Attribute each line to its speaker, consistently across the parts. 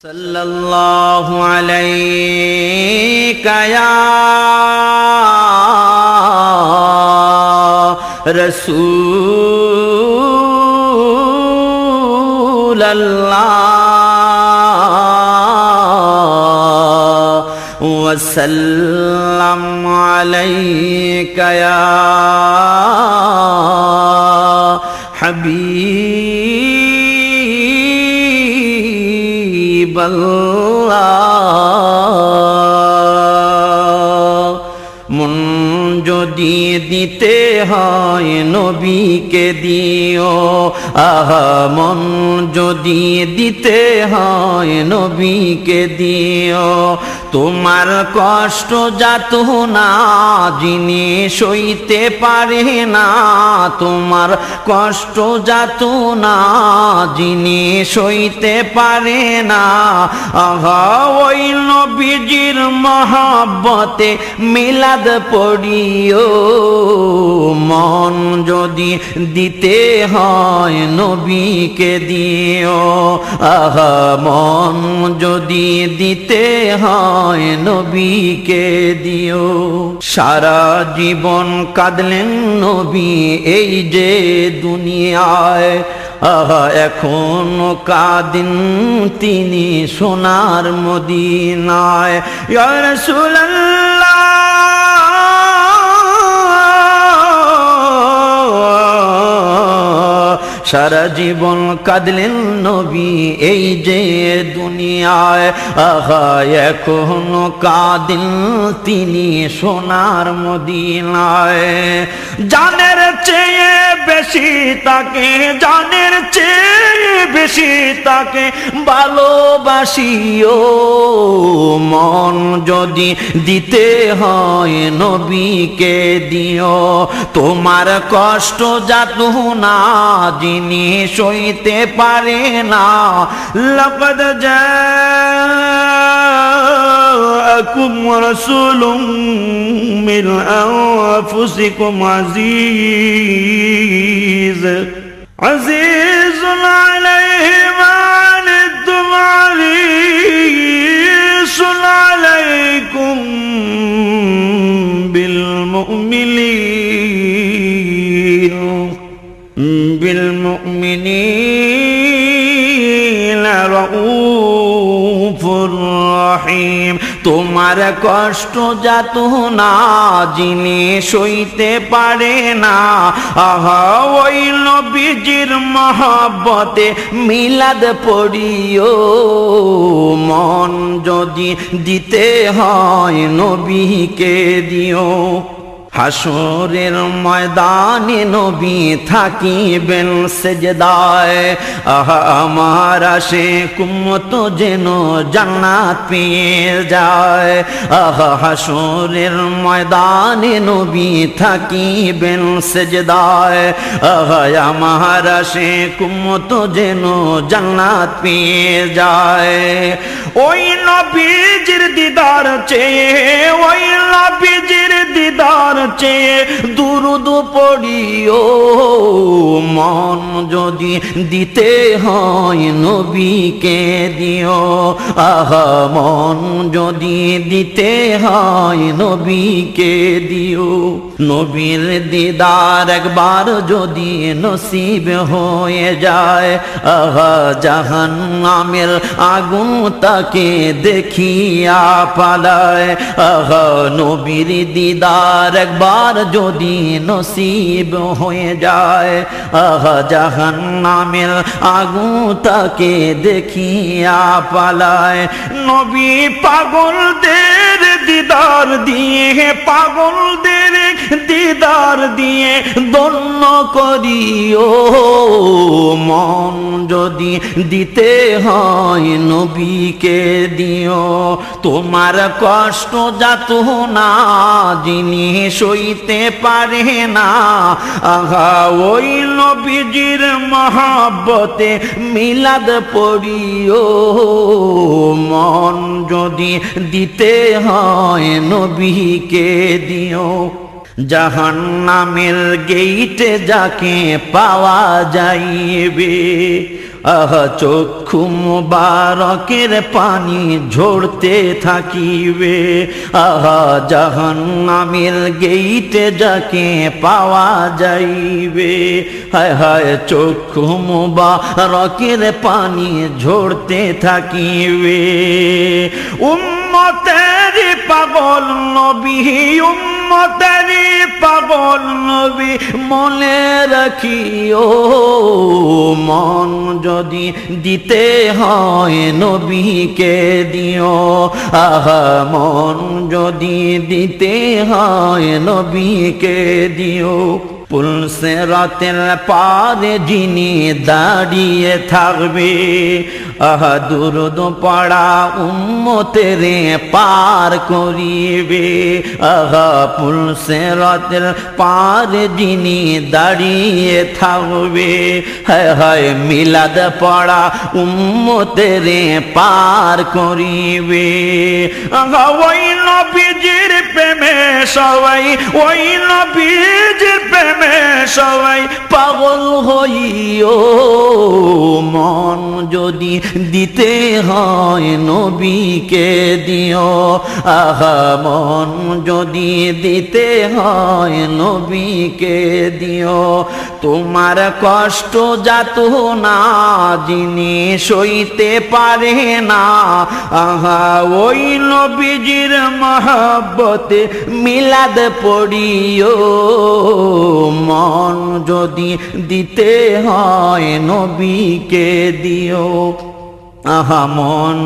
Speaker 1: সাল্লাল্লাহু আলাইকা ইয়া রাসূলাল্লাহ ওয়া সাল্লামু আলাইকা ইয়া মন যদি দিতে হয় নবীকে দিও, আহা মন যদি দিতে হয় নবীকে দিও। তোমার কষ্ট যাতনা যিনি সইতে পারে না, তোমার কষ্ট যাতনা যিনি সইতে পারে না, আহা ওই নবীজির মহব্বতে মিলাদ পড়িও। মন যদি দিতে হয় নবীকে দিও, আহা মন যদি দিতে হয় নবীকে দিও। সারা জীবন কাঁদলেন নবী এই যে দুনিয়ায়, আহা এখনো কাঁদেন তিনি সোনার মদিনায়। ইয়া রাসূলুল্লাহ সারা জীবন কাঁদলেন নবী এই যে দুনিয়ায়, আহা এখনো কাঁদেন তিনি সোনার মদিনায়। জানের চেয়ে বেশি তাকে, জানের চেয়ে বেশি তাকে ভালোবাসিও। মন যদি দিতে হয় নবীকে দিও, তোমার কষ্ট যাতনা যিনি সইতে পারে না। লাকাদ জাআকুম রাসূলুম মিন আনফুসিকুম আজিজুন আলাইহি মা আনিতুম হারিসুন আলাইকুম বিল মুমিনিনা রাউফুর রহিম। তোমার কষ্ট যাতনা যিনি সইতে পারে না, আহা ওই নবীজির মহব্বতে মিলাদ পড়িও। মন যদি দিতে হয় নবীকে দিও। হাসরের ময়দানে নবী থাকিবেন সেজদায়, আহা আমার আশিক উম্মত যেন জান্নাত পেয়ে যায়। আহা হাসরের ময়দানে নবী থাকিবেন সেজদায়, আহা আমার আশিক উম্মত যেন জান্নাত পেয়ে যায়। ওই নবীজির দিদার চেয়ে, ওই নবীজির দিদার চেয়ে দুরুদ পড়িও। মন যদি দিতে হয় নবীকে দিও, আহা মন যদি দিতে হয় নবীকে দিও। নবীর দিদার একবার যদি নসিব হয়ে যায়, আহা জাহান্নামের আগুন তাকে দেখিয়া পালায়। আহা নবীর দিদার একবার যদি নসিব হয়ে যায়, আহা জাহান্নামের আগুন তাকে দেখিয়া পালায়। নবী পাগলদের দিদার দিয়ে, পাগলদের দিদার দিয়ে ধন্য করিও। মন যদি দিতে হয় নবীকে দিও, তোমার কষ্ট যাতনা যিনি সইতে পারে না, আহা ওই নবীজির মহব্বতে মিলাদ পড়িও। মন যদি দিতে হয় নবীকে দিও। জাহান্নামের গেইটে যাকে পাওয়া যাইবে, আহা চক্ষু মুবারকের পানি ঝরতে থাকিবে। আহা জাহান্নামের গেইটে যাকে পাওয়া যাইবে। হায় হায় চক্ষু মুবারকের পানি ঝরতে থাকিবে। উম্মতের পাগল নবী, উম্মতের পাগল নবী মনে রাখিও, মন যদি দিতে হয় নবীকে দিও। আহা মন যদি দিতে হয় নবীকে দিও। পুলসিরাতের পারে যিনি দাঁড়িয়ে থাকবে, আহা দুরুদ পড়া উম্মতেরে পার করিবে। আহা পুলসিরাতের পারে যিনি দাঁড়িয়ে থাকবে, হায় হায় মিলাদ পড়া উম্মতেরে পার করিবে। আহা ওই নবীজির প্রেমে সবাই, ওই নবীজির প্রেমে সবাই পাগল হইও, মন যদি দিতে হয় নবীকে দিও। আহা মন যদি দিতে হয় নবীকে দিও। তোমার কষ্ট যাত না যিনি সইতে পারে না, আহা ওই নবীজির মহব্বতে মিলাদ পড়িও, মন যদি দিতে হয় নবীকে দিও। আহা মন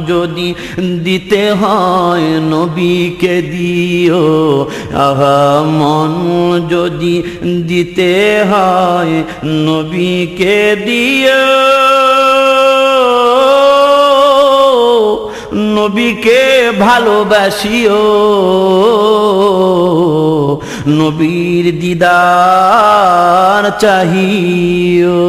Speaker 1: যদি দিতে হয় নবীকে দিও। আহা মন যদি দিতে হয় নবীকে দিও। নবীকে ভালোবাসিও, নবীর দিদার চাহিও।